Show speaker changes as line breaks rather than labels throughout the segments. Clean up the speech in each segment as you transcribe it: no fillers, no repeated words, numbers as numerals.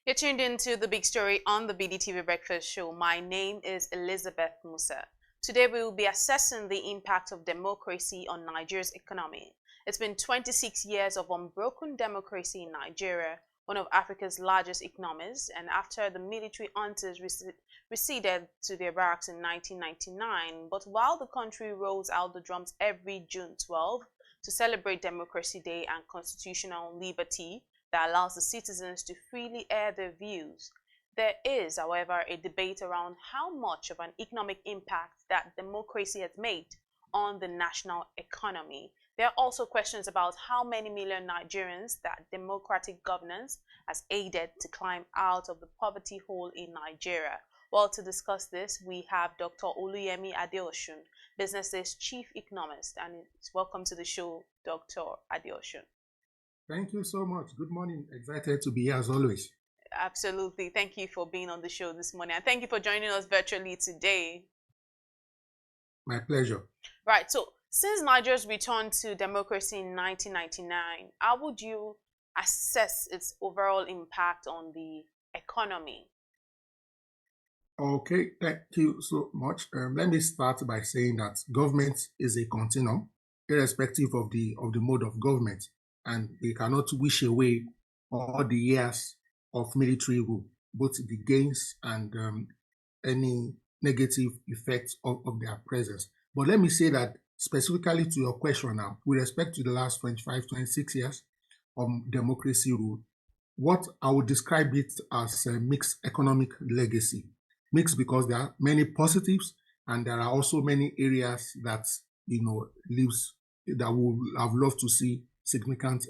You're tuned into the big story on the BDTV Breakfast Show. My name is Elizabeth Musa. Today we will be assessing the impact of democracy on Nigeria's economy. It's been 26 years of unbroken democracy in Nigeria, one of Africa's largest economies, and after the military juntas receded to their barracks in 1999. But while the country rolls out the drums every June 12 to celebrate Democracy Day and constitutional liberty, that allows the citizens to freely air their views. There is, however, a debate around how much of an economic impact that democracy has made on the national economy. There are also questions about how many million Nigerians that democratic governance has aided to climb out of the poverty hole in Nigeria. Well, to discuss this, we have Dr. Oluyemi Adeosun, BusinessDay's chief economist, and welcome to the show, Dr. Adeosun.
Thank you so much. Good morning. Excited to be here as always.
Absolutely. Thank you for being on the show this morning. And thank you for joining us virtually today.
My pleasure.
Right. So, since Nigeria's return to democracy in 1999, how would you assess its overall impact on the economy?
Okay. Thank you so much. Let me start by saying that government is a continuum, irrespective of the mode of government. And we cannot wish away all the years of military rule, both the gains and any negative effects of their presence. But let me say that specifically to your question now, with respect to the last 25, 26 years of democracy rule, what I would describe it as a mixed economic legacy. Mixed because there are many positives and there are also many areas that, leaves that we would have loved to see significant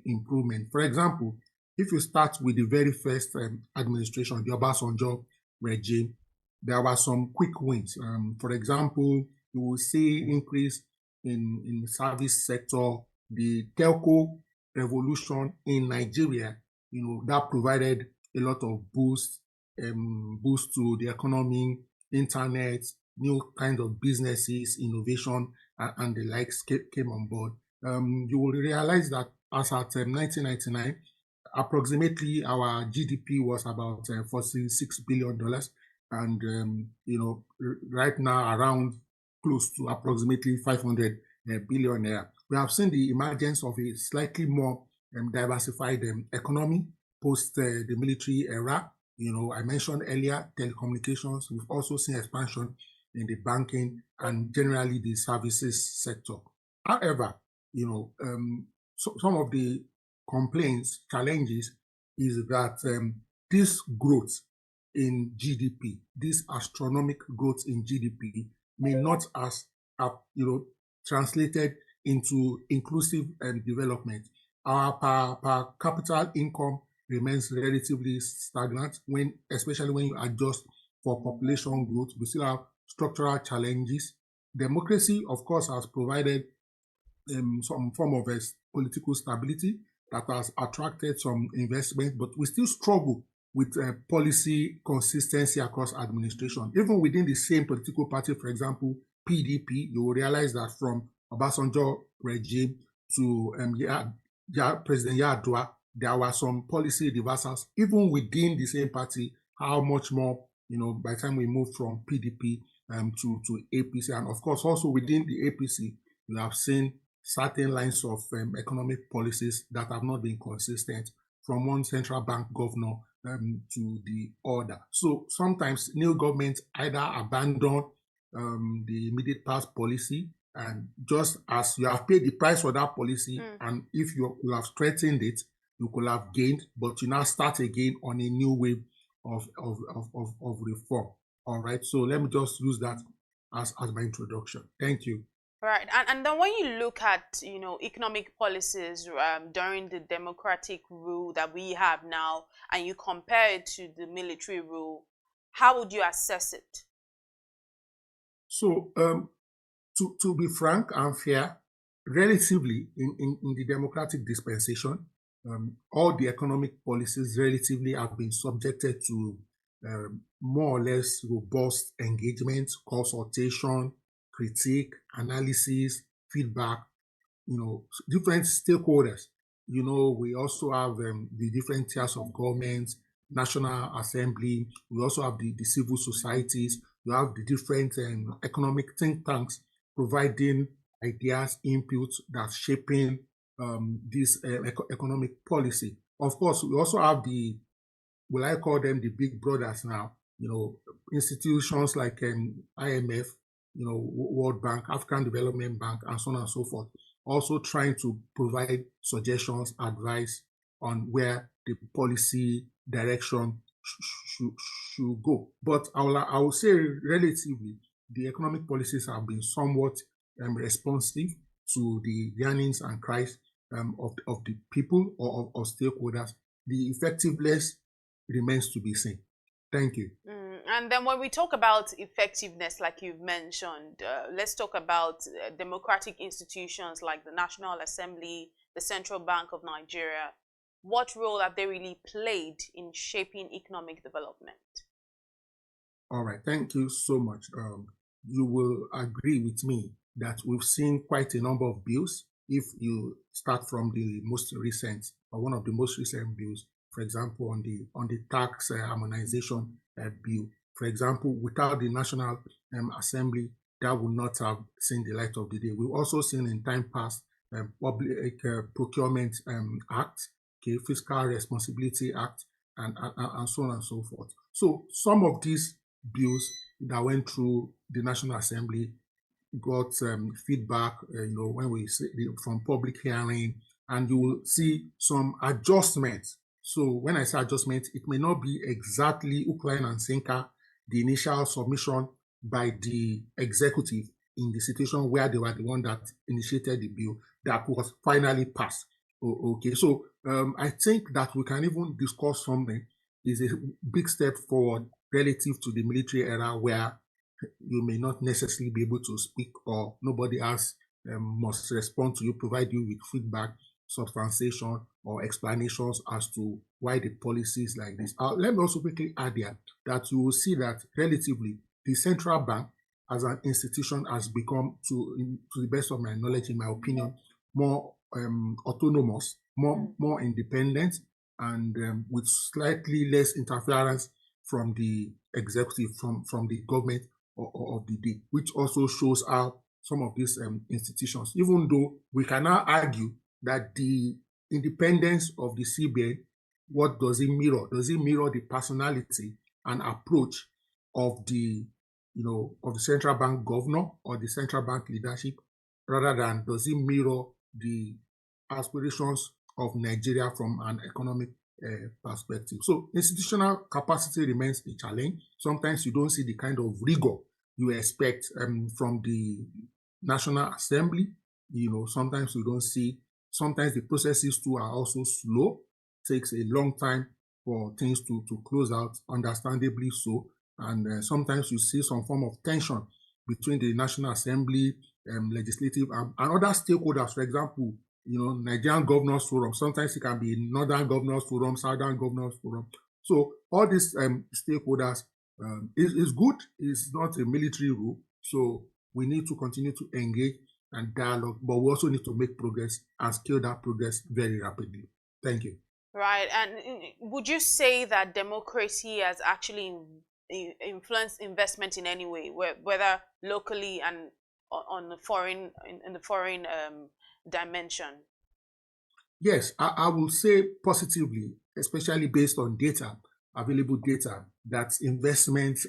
improvement. For example, if you start with the very first administration, the Obasanjo regime, there were some quick wins. For example, you will see increase in the service sector, the telco revolution in Nigeria, that provided a lot of boost to the economy, internet, new kinds of businesses, innovation, and the likes came on board. You will realize that as at 1999, approximately our GDP was about $46 billion, and right now around close to approximately 500 billion. We have seen the emergence of a slightly more diversified economy post the military era. I mentioned earlier telecommunications. We've also seen expansion in the banking and generally the services sector. However, some of the complaints, challenges, is that this growth in GDP, this astronomic growth in GDP, may not as translated into inclusive development. Our per capital income remains relatively stagnant, especially when you adjust for population growth. We still have structural challenges. Democracy, of course, has provided some form of political stability that has attracted some investment, but we still struggle with policy consistency across administration. Even within the same political party, for example, PDP, you will realize that from Obasanjo regime to President Yar'Adua, there were some policy reversals. Even within the same party, how much more, by the time we moved from PDP to APC, and of course also within the APC, you have seen certain lines of economic policies that have not been consistent from one central bank governor to the other. So sometimes new governments either abandon the immediate past policy, and just as you have paid the price for that policy, and if you have strengthened it, you could have gained, but you now start again on a new wave of reform. All right. So let me just use that as my introduction. Thank you.
Right, and then when you look at economic policies during the democratic rule that we have now, and you compare it to the military rule, how would you assess it?
So, to be frank and fair, relatively in the democratic dispensation, all the economic policies relatively have been subjected to more or less robust engagement, consultation, critique, analysis, feedback, different stakeholders. We also have the different tiers of government, National Assembly. We also have the civil societies. You have the different economic think tanks providing ideas, inputs that's shaping this economic policy. Of course, we also have will I call them the big brothers now, institutions like IMF, World Bank, African Development Bank, and so on and so forth, also trying to provide suggestions, advice on where the policy direction should go. But I will say relatively, the economic policies have been somewhat responsive to the yearnings and cries of the people or of stakeholders. The effectiveness remains to be seen. Thank you.
And then when we talk about effectiveness, like you've mentioned, let's talk about democratic institutions like the National Assembly, the Central Bank of Nigeria. What role have they really played in shaping economic development?
All right, thank you so much. You will agree with me that we've seen quite a number of bills. If you start from the most recent, or one of the most recent bills, for example, on the tax harmonization bill, for example, without the National Assembly, that would not have seen the light of the day. We've also seen in time past Public Procurement Act, Fiscal Responsibility Act, and so on and so forth. So some of these bills that went through the National Assembly got feedback, when we see from public hearing, and you will see some adjustments. So when I say adjustment, it may not be exactly hook, line, and sinker the initial submission by the executive in the situation where they were the one that initiated the bill that was finally passed. Okay, so I think that we can even discuss something is a big step forward relative to the military era where you may not necessarily be able to speak or nobody else must respond to you, provide you with feedback, substantiation, or explanations as to why the policy is like this. Let me also quickly add here that you will see that relatively the central bank as an institution has become, to the best of my knowledge, in my opinion, more autonomous, more independent, and with slightly less interference from the executive, from the government of the day, which also shows how some of these institutions, even though we can now argue that the independence of the CBN, what does it mirror? Does it mirror the personality and approach of the central bank governor or the central bank leadership, rather than does it mirror the aspirations of Nigeria from an economic perspective? So institutional capacity remains a challenge. Sometimes you don't see the kind of rigor you expect from the National Assembly. Sometimes you don't see. Sometimes the processes too are also slow. It takes a long time for things to close out, understandably so. And sometimes you see some form of tension between the National Assembly, legislative, and other stakeholders. For example, Nigerian Governors Forum. Sometimes it can be Northern Governors Forum, Southern Governors Forum. So all these stakeholders is good. It's not a military rule. So we need to continue to engage and dialogue, but we also need to make progress and scale that progress very rapidly. Thank you.
Right. And would you say that democracy has actually influenced investment in any way, whether locally and on the foreign in the foreign dimension?
Yes, I will say positively, especially based on available data, that investment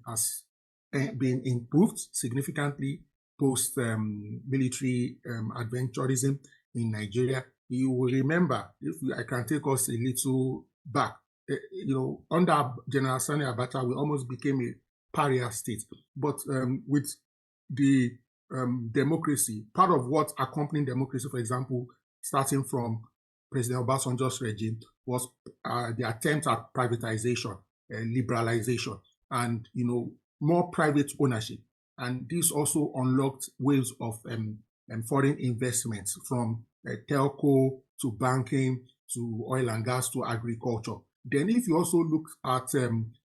has been improved significantly post military adventurism in Nigeria. You will remember, if I can take us a little back, under General Sani Abacha, we almost became a pariah state. But with the democracy, part of what accompanied democracy, for example, starting from President Obasanjo's regime, was the attempt at privatization, liberalization, and more private ownership. And this also unlocked waves of foreign investments, from telco to banking to oil and gas to agriculture. Then if you also look at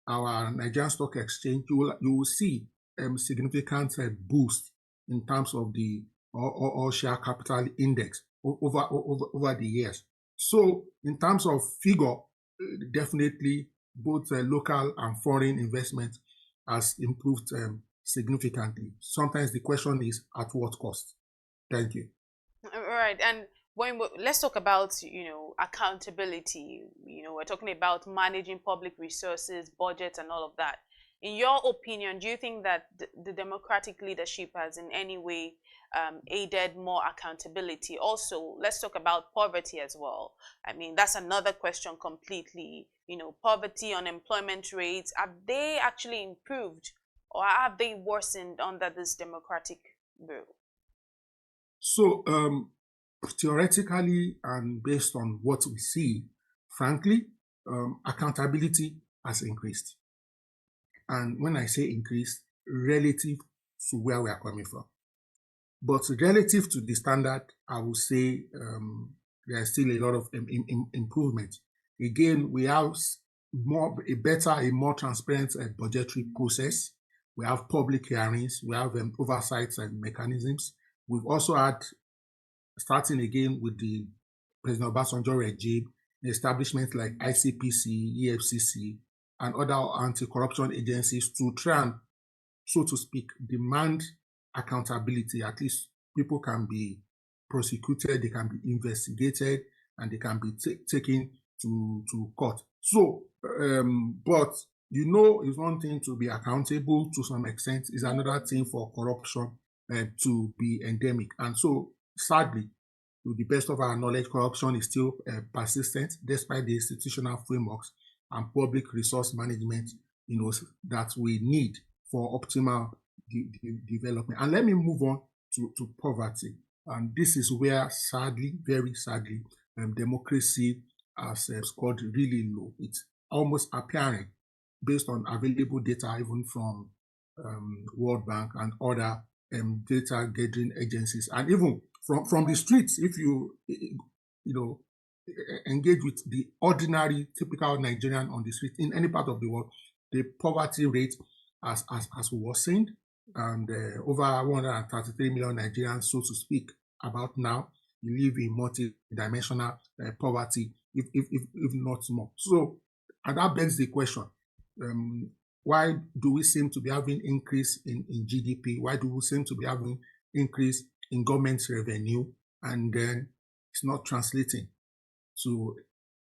our Nigerian Stock Exchange, you will see significant boost in terms of the all share capital index over the years. So in terms of figure, definitely both local and foreign investment has improved significantly. Sometimes the question is, at what cost? Thank you.
All right, and let's talk about accountability. We're talking about managing public resources, budgets, and all of that. In your opinion, do you think that the democratic leadership has in any way aided more accountability? Also, let's talk about poverty as well. I mean, that's another question completely. Poverty, unemployment rates, have they actually improved or have they worsened under this democratic rule?
So, theoretically and based on what we see, frankly, accountability has increased. And when I say increased, relative to where we are coming from. But relative to the standard, I would say there's still a lot of improvement. Again, we have a more transparent budgetary process. We have public hearings. We have oversights and mechanisms. We've also had, starting again with the President Obasanjo regime, establishments like ICPC, EFCC, and other anti-corruption agencies to try and, so to speak, demand accountability. At least people can be prosecuted, they can be investigated, and they can be taken to court. So, but it's one thing to be accountable to some extent, is another thing for corruption to be endemic. And so, sadly, to the best of our knowledge, corruption is still persistent despite the institutional frameworks and public resource management, that we need for optimal development. And let me move on to poverty. And this is where, sadly, very sadly, democracy has scored really low. It's almost appearing, based on available data, even from World Bank and other data gathering agencies, and even from the streets. If you engage with the ordinary, typical Nigerian on the street in any part of the world, the poverty rate has worsened, and over 133 million Nigerians, so to speak, about now, live in multi-dimensional poverty, if not more. So, and that begs the question, why do we seem to be having increase in GDP? Why do we seem to be having increase in government revenue, and then it's not translating to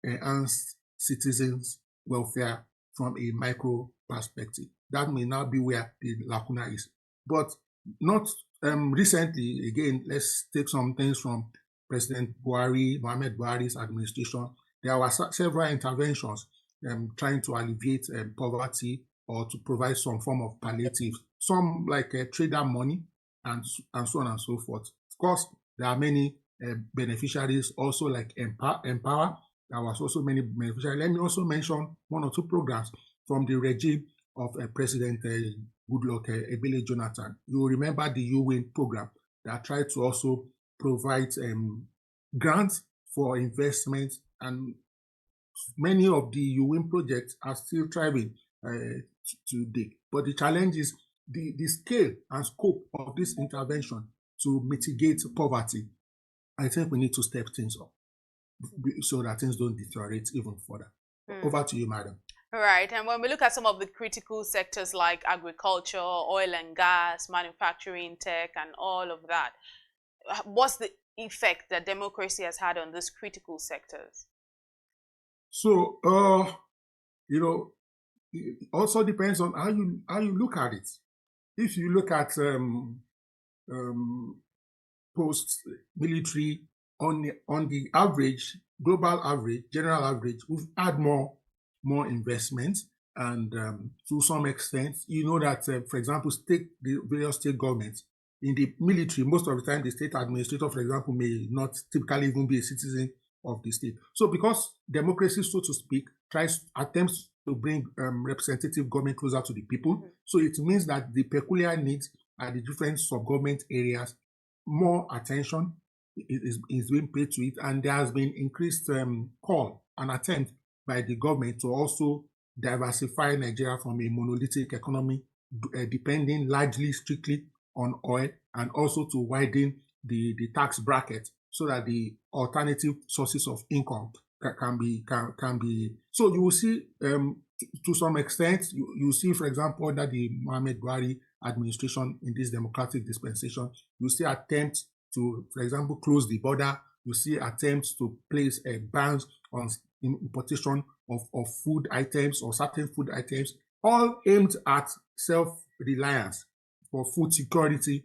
enhance citizens' welfare from a micro perspective? That may now be where the lacuna is. But not recently, again, let's take some things from President Mohamed Buhari's administration. There were several interventions trying to alleviate poverty or to provide some form of palliative, some like trader money and so on and so forth. Of course, there are many beneficiaries also, like Empower. There was also many beneficiaries. Let me also mention one or two programs from the regime of President Goodluck Ebele Jonathan. You will remember the UWIN program that tried to also provide grants for investment, and many of the UWIN projects are still thriving today. But the challenge is the scale and scope of this intervention to mitigate poverty. I think we need to step things up so that things don't deteriorate even further. Over to you, madam.
Right, and when we look at some of the critical sectors like agriculture, oil and gas, manufacturing, tech, and all of that, what's the effect that democracy has had on these critical sectors?
So, it also depends on how you look at it. If you look at post-military, on the average, global average, general average, we've had more investment, and to some extent, that, for example, the various state governments, in the military, most of the time, the state administrator, for example, may not typically even be a citizen of the state. So because democracy, so to speak, attempts to bring representative government closer to the people, so it means that the peculiar needs at the different sub-government areas, more attention is being paid to it, and there has been increased call and attempt by the government to also diversify Nigeria from a monolithic economy depending largely strictly on oil, and also to widen the tax bracket so that the alternative sources of income can be. So you will see to some extent, you see, for example, under the Mohamed Buhari administration in this democratic dispensation, you see attempts to, for example, close the border. You see attempts to place a ban on importation of food items or certain food items, all aimed at self-reliance for food security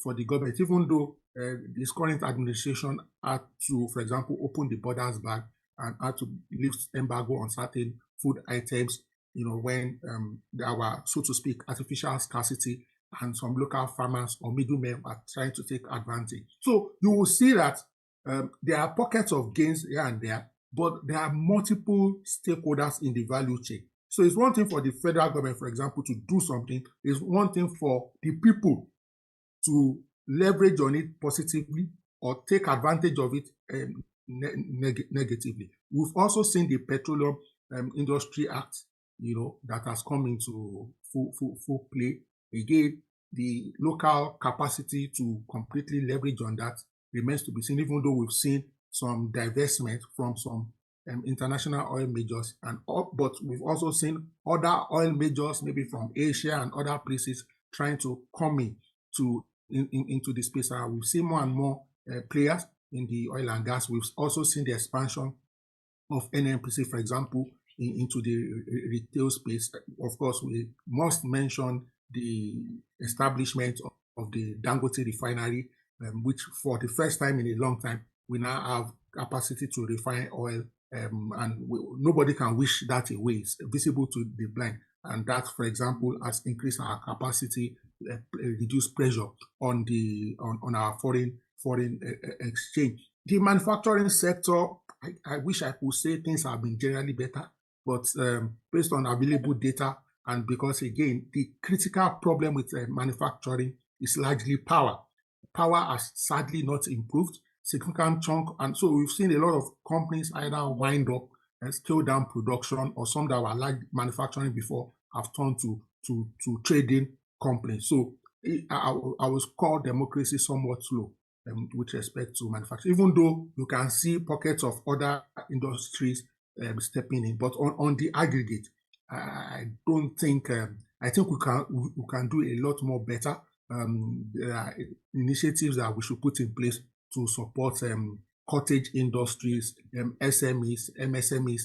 for the government, even though this current administration had to, for example, open the borders back and had to lift embargo on certain food items, when there were, so to speak, artificial scarcity, and some local farmers or middlemen are trying to take advantage. So you will see that there are pockets of gains here and there, but there are multiple stakeholders in the value chain. So it's one thing for the federal government, for example, to do something. It's one thing for the people to leverage on it positively or take advantage of it negatively. We've also seen the Petroleum Industry Act, that has come into full play. Again, the local capacity to completely leverage on that remains to be seen, even though we've seen some divestment from some international oil majors, but we've also seen other oil majors, maybe from Asia and other places, trying to come into the space. We've seen more and more players in the oil and gas. We've also seen the expansion of NNPC, for example, into the retail space. Of course, we must mention the establishment of the Dangote refinery, which for the first time in a long time, we now have capacity to refine oil, and nobody can wish that away. It's visible to the blind. And that, for example, has increased our capacity, reduced pressure on our foreign exchange. The manufacturing sector, I wish I could say things have been generally better, but based on available data, and because, again, the critical problem with manufacturing is largely power. Power has sadly not improved, significant chunk, and so we've seen a lot of companies either wind up and scale down production, or some that were like manufacturing before have turned to trading companies. So I was called democracy somewhat slow with respect to manufacturing, even though you can see pockets of other industries stepping in. But on the aggregate, I don't think, I think we can do a lot more better. There are initiatives that we should put in place to support cottage industries, SMEs, MSMEs,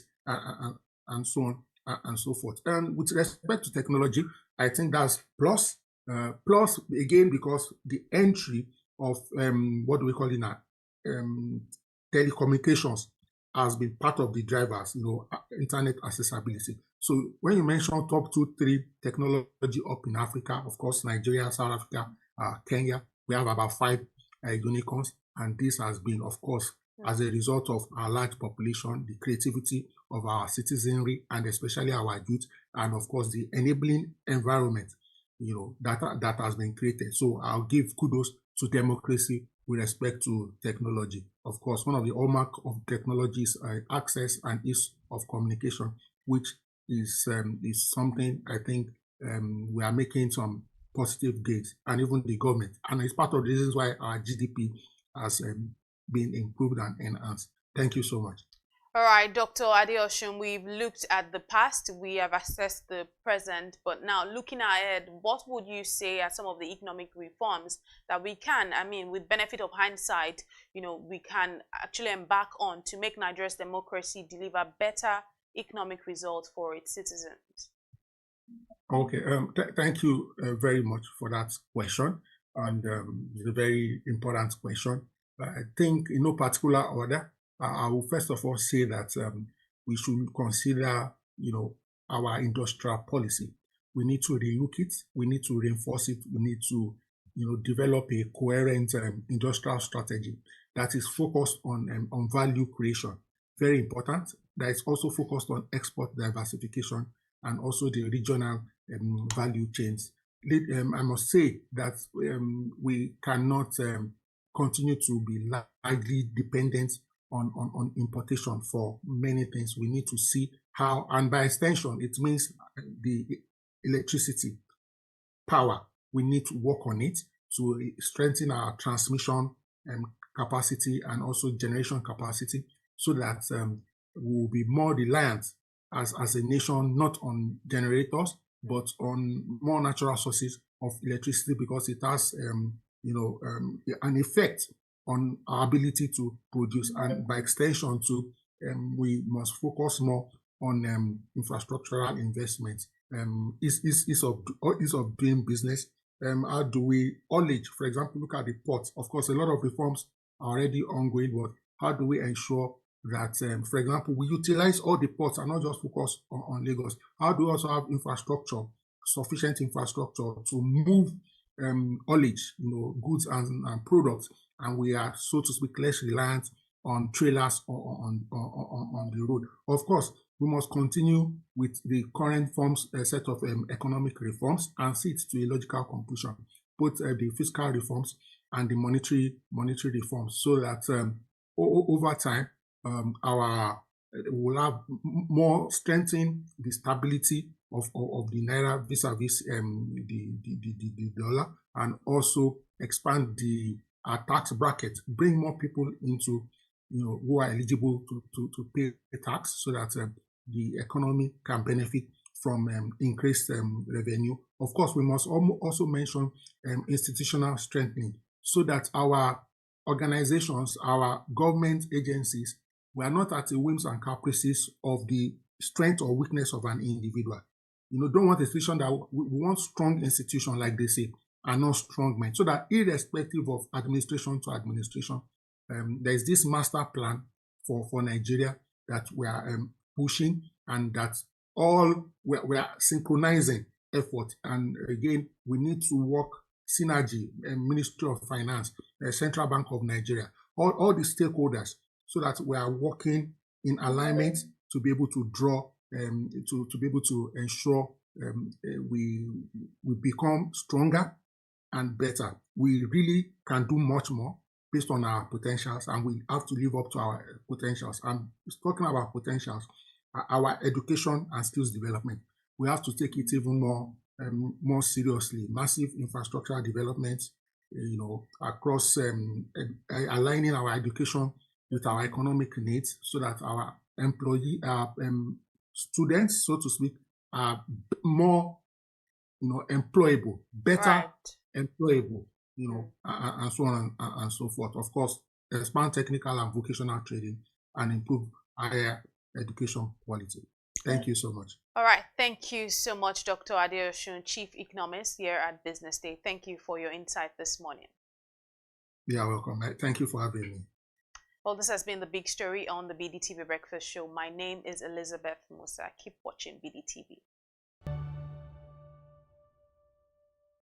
and so on and so forth. And with respect to technology, I think that's plus again, because the entry of what do we call it now, telecommunications has been part of the drivers, internet accessibility. So when you mention top 2, 3 technology up in Africa, of course, Nigeria, South Africa, Kenya, we have about 5 unicorns. And this has been, of course, as a result of our large population, the creativity of our citizenry, and especially our youth, and of course, the enabling environment, that has been created. So I'll give kudos to democracy with respect to technology. Of course, one of the hallmark of technology is access and ease of communication, which is something I think we are making some positive gains, and even the government. And it's part of the reasons why our GDP has been improved and enhanced. Thank you so much.
All right, Dr. Adeosun, we've looked at the past, we have assessed the present, but now looking ahead, what would you say are some of the economic reforms that we can, with benefit of hindsight, we can actually embark on to make Nigeria's democracy deliver better economic results for its citizens?
Okay, thank you very much for that question, and it's a very important question. I think in no particular order, I will first of all say that we should consider, our industrial policy. We need to relook it. We need to reinforce it. We need to, develop a coherent industrial strategy that is focused on value creation. Very important. That is also focused on export diversification and also the regional value chains. I must say that we cannot continue to be largely dependent on importation for many things. We need to see how, and by extension, it means the electricity, power. We need to work on it to strengthen our transmission capacity and also generation capacity, so that we will be more reliant as a nation, not on generators, but on more natural sources of electricity, because it has, an effect on our ability to produce, and by extension to we must focus more on infrastructural investment. Ease of doing business. How do we haulage, for example, look at the ports. Of course, a lot of reforms are already ongoing, but how do we ensure that, for example, we utilize all the ports and not just focus on Lagos? How do we also have infrastructure, sufficient infrastructure to move haulage, goods and products, and we are, so to speak, less reliant on trailers or on the road? Of course, we must continue with the current set of economic reforms and see it to a logical conclusion, both the fiscal reforms and the monetary reforms, so that over time we'll have more strengthen the stability of the naira vis-a-vis the dollar, and also expand the tax bracket, bring more people into who are eligible to pay tax, so that the economy can benefit from increased revenue. Of course, we must also mention institutional strengthening, so that our organizations, our government agencies, we are not at the whims and caprices of the strength or weakness of an individual. Don't want a situation that we want strong institutions, like they say, and not strong men, so that irrespective of administration to administration, there is this master plan for Nigeria that we are pushing, and that we are synchronizing effort. And again, we need to work synergy, Ministry of Finance, Central Bank of Nigeria, all the stakeholders, so that we are working in alignment to be able to draw, to be able to ensure we become stronger and better. We really can do much more based on our potentials, and we have to live up to our potentials. And talking about potentials, our education and skills development, we have to take it even more seriously. Massive infrastructural development, across aligning our education with our economic needs, so that our students, so to speak, are more, employable, better employable, and so on and so forth. Of course, expand technical and vocational training, and improve higher education quality. Thank you so much.
All right. Thank you so much, Dr. Adeosun, Chief Economist here at Business Day. Thank you for your insight this morning.
You're welcome. Thank you for having me.
Well, this has been the big story on the BDTV Breakfast Show. My name is Elizabeth Musa. Keep watching BDTV.